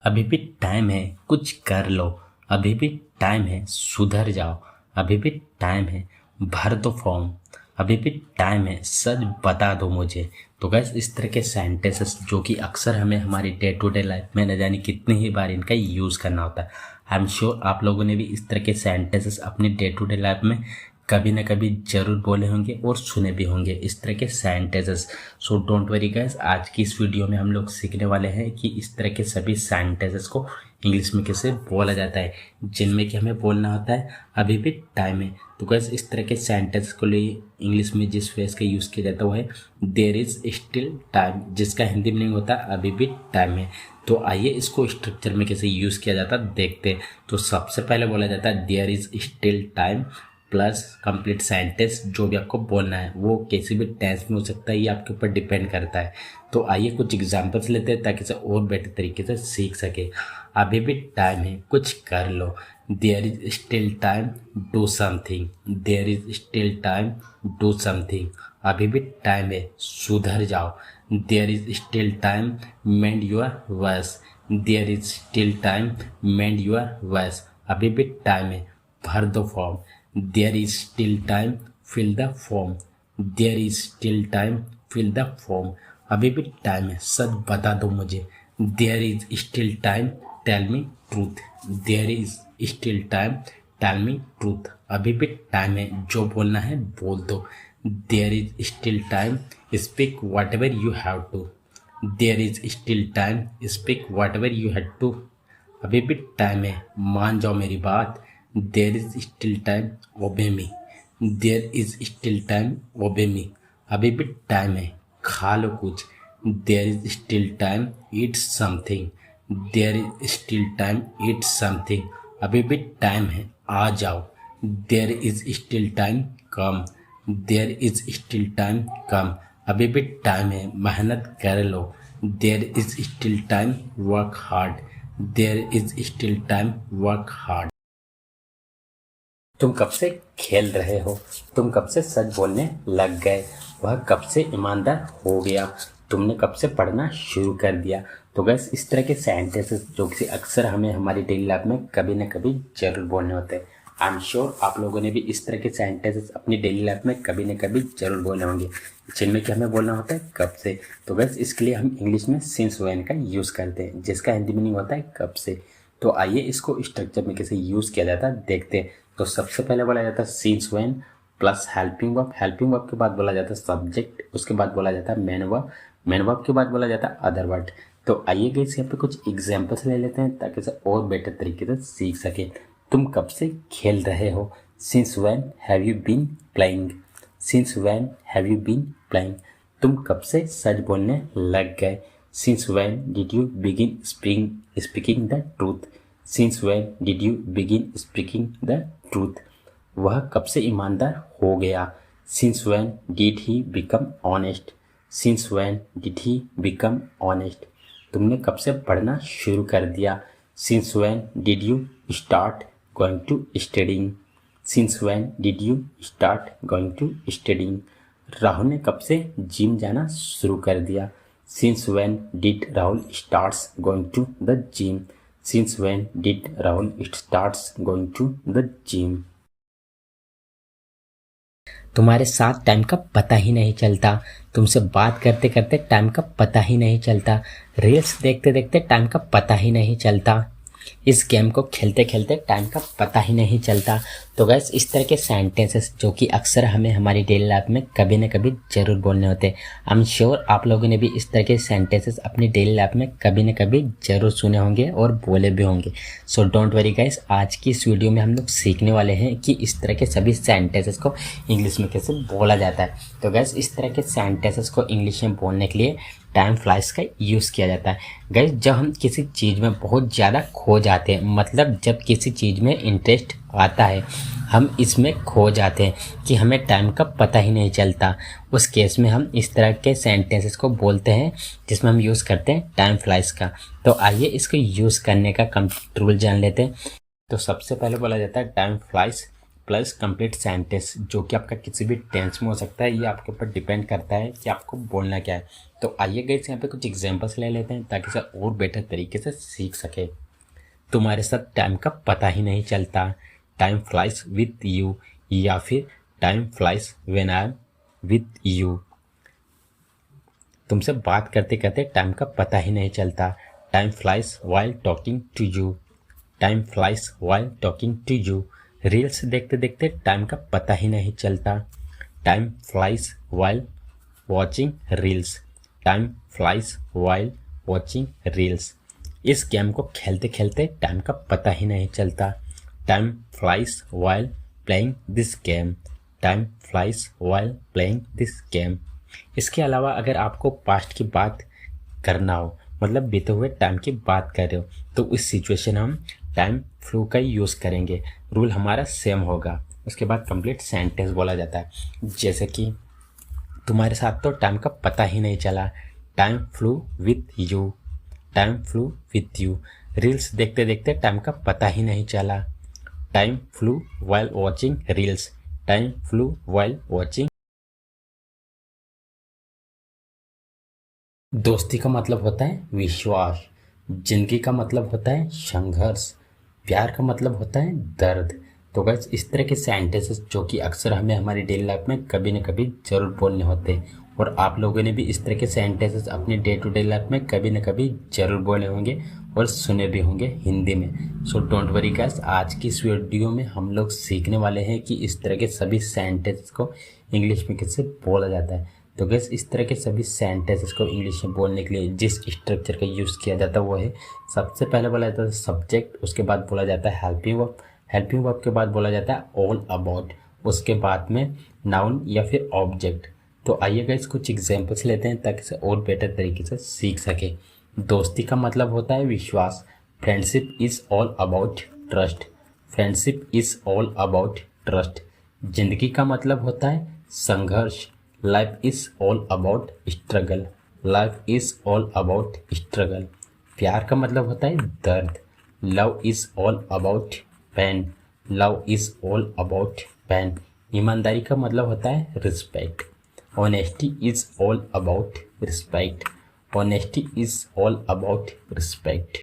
अभी भी टाइम है, कुछ कर लो। अभी भी टाइम है, सुधर जाओ। अभी भी टाइम है, भर दो फॉर्म। अभी भी टाइम है, सच बता दो मुझे। तो गैस इस तरह के सेंटेंसेस जो कि अक्सर हमें हमारी डे टू डे लाइफ में न जाने कितनी ही बार इनका यूज़ करना होता है। आई एम श्योर आप लोगों ने भी इस तरह के सेंटेंसेस अपनी डे टू डे लाइफ में कभी ना कभी जरूर बोले होंगे और सुने भी होंगे इस तरह के sentences. So don't worry guys, आज की इस वीडियो में हम लोग सीखने वाले हैं कि इस तरह के सभी सेंटेंसेस को इंग्लिश में कैसे बोला जाता है, जिनमें कि हमें बोलना होता है अभी भी टाइम है। तो गाइस इस तरह के सेंटेंस को लिए इंग्लिश में जिस फ्रेज का यूज़ किया जाता है वो है देयर इज स्टिल टाइम, जिसका हिंदी मीनिंग होता है अभी भी टाइम है। तो आइए इसको स्ट्रक्चर में कैसे यूज़ किया जाता है देखते हैं। तो सबसे पहले बोला जाता है there is still time plus complete sentence. जो भी आपको बोलना है वो किसी भी टेंस में हो सकता है, ये आपके ऊपर डिपेंड करता है। तो आइए कुछ एग्जांपल्स लेते हैं ताकि इसे और बेटर तरीके से सीख सके। अभी भी टाइम है, कुछ कर लो। There is still time, do something. There is still time, do something. अभी भी टाइम है, सुधर जाओ। There is still time, mend your voice. There is still time, mend your voice. अभी भी टाइम है, भर दो form. There is still time, fill the form. There is still time, fill the form. अभी भी टाइम है, सच बता दो मुझे। There is still time, tell me truth. There is still time, tell me truth. अभी भी टाइम है, जो बोलना है बोल दो। There is still time, speak whatever you have to. There is still time, speak whatever you had to. अभी भी टाइम है, मान जाओ मेरी बात। There is still time, obey me. There is still time, obey me. अभी भी time है, खा लो कुछ। There is still time, eat something. There is still time, eat something. अभी भी टाइम है, आ जाओ। There is still time, come. There is still time, come. अभी भी टाइम है, मेहनत कर लो। There is still time, work hard. There is still time, work hard. तुम कब से खेल रहे हो, तुम कब से सच बोलने लग गए, वह कब से ईमानदार हो गया, तुमने कब से पढ़ना शुरू कर दिया। तो गैस इस तरह के सेंटेंसेस जो कि अक्सर हमें हमारी डेली लाइफ में कभी ना कभी जरूर बोलने होते हैं। आई एम श्योर आप लोगों ने भी इस तरह के सेंटेंसेस अपनी डेली लाइफ में कभी ना कभी जरूर बोलने होंगे, जिनमें कि हमें बोलना होता है कब से। तो गैस इसके लिए हम इंग्लिश में सिंस व्हेन का यूज़ करते हैं, जिसका हिंदी मीनिंग होता है कब से। तो आइए इसको स्ट्रक्चर में कैसे यूज़ किया जाता है देखते हैं। तो सबसे पहले बोला जाता है since when plus helping verb. Helping verb के बाद बोला जाता है सब्जेक्ट, उसके बाद बोला जाता है मेन वर्ब, मेन वर्ब के बाद बोला जाता है अदर वर्ड। तो आइए गाइस यहाँ पे कुछ एग्जांपल्स ले लेते हैं ताकि इसे और बेटर तरीके से सीख सके। तुम कब से खेल रहे हो, since when have you been playing. Since when have you been playing. तुम कब से सच बोलने लग गए, since when did you begin speaking the truth. Since when did you begin speaking the truth. वह कब से ईमानदार हो गया, since when did he become honest. Since when did he become honest. तुमने कब से पढ़ना शुरू कर दिया, since when did you start going to studying. Since when did you start going to studying. Rahul ने कब से जिम जाना शुरू कर दिया, since when did Rahul starts going to the gym. Since when did Rahul starts going to the gym? तुम्हारे साथ time का पता ही नहीं चलता, तुमसे बात करते करते टाइम का पता ही नहीं चलता, रील्स देखते देखते टाइम का पता ही नहीं चलता, इस गेम को खेलते खेलते टाइम का पता ही नहीं चलता। तो गैस इस तरह के सेंटेंसेस जो कि अक्सर हमें हमारी डेली लाइफ में कभी ना कभी जरूर बोलने होते हैं। आई एम श्योर आप लोगों ने भी इस तरह के सेंटेंसेस अपनी डेली लाइफ में कभी ना कभी जरूर सुने होंगे और बोले भी होंगे। सो डोंट वरी गाइस, आज की इस वीडियो में हम लोग सीखने वाले हैं कि इस तरह के सभी सेंटेंसेस को इंग्लिश में कैसे बोला जाता है। तो गैस इस तरह के सेंटेंसेस को इंग्लिश में बोलने के लिए टाइम फ्लाइज का यूज़ किया जाता है। गाइस जब हम किसी चीज़ में बहुत ज़्यादा खो जाते हैं, मतलब जब किसी चीज़ में इंटरेस्ट आता है, हम इसमें खो जाते हैं कि हमें टाइम का पता ही नहीं चलता, उस केस में हम इस तरह के सेंटेंसेस को बोलते हैं जिसमें हम यूज़ करते हैं टाइम फ्लाइज का। तो आइए इसको यूज़ करने का कंप्लीट रूल जान लेते हैं। तो सबसे पहले बोला जाता है time flies plus complete sentence, जो कि आपका किसी भी टेंस में हो सकता है। ये आपके ऊपर डिपेंड करता है कि आपको बोलना क्या है। तो आइए गाइस यहाँ पे कुछ एग्जांपल्स ले लेते हैं ताकि सर और बेटर तरीके से सीख सके। तुम्हारे साथ टाइम का पता ही नहीं चलता, टाइम फ्लाइज विथ यू, या फिर time flies when I am with you. तुमसे बात करते करते टाइम का पता ही नहीं चलता, time flies while talking to you, time flies while talking to you. Reels देखते देखते टाइम का पता ही नहीं चलता, time flies while watching reels, time flies while watching reels. इस गेम को खेलते खेलते टाइम का पता ही नहीं चलता, time flies while playing this game, time flies while playing this game. इसके अलावा अगर आपको पास्ट की बात करना हो, मतलब बीते हुए टाइम की बात कर रहे हो, तो इस सिचुएशन हम टाइम फ्लू का ही यूज़ करेंगे। रूल हमारा सेम होगा। उसके बाद कंप्लीट सेंटेंस बोला जाता है, जैसे कि तुम्हारे साथ तो टाइम का पता ही नहीं चला, time flu with you, time flu with you. Reels देखते देखते टाइम का पता ही नहीं चला, time flu while watching reels, time flu while watching. दोस्ती का मतलब होता है विश्वास, जिंदगी का मतलब होता है संघर्ष, प्यार का मतलब होता है दर्द। तो गाइस इस तरह के सेंटेंसेस जो कि अक्सर हमें हमारी डेली लाइफ में कभी न कभी जरूर बोलने होते हैं, और आप लोगों ने भी इस तरह के सेंटेंसेस अपनी डे टू डे लाइफ में कभी न कभी जरूर बोले होंगे और सुने भी होंगे हिंदी में। सो डोंट वरी गाइस, आज की इस वीडियो में हम लोग सीखने वाले हैं कि इस तरह के सभी सेंटेंस को इंग्लिश में कैसे बोला जाता है। तो गैस इस तरह के सभी सेंटेंसेस को इंग्लिश में बोलने के लिए जिस स्ट्रक्चर का यूज़ किया जाता है वो है, सबसे पहले बोला जाता है सब्जेक्ट, उसके बाद बोला जाता है हेल्पिंग वर्ब, हेल्पिंग वर्ब के बाद बोला जाता है ऑल अबाउट, उसके बाद में नाउन या फिर ऑब्जेक्ट। तो आइए गाइस कुछ एग्जांपल्स लेते हैं ताकि से और बेटर तरीके से सीख सके। दोस्ती का मतलब होता है विश्वास, friendship is all about trust, friendship is all about trust. जिंदगी का मतलब होता है संघर्ष, life is all about struggle, life is all about struggle. प्यार का मतलब होता है दर्द, love is all about pain, love is all about pain. ईमानदारी का मतलब होता है respect, honesty is all about respect, honesty is all about respect.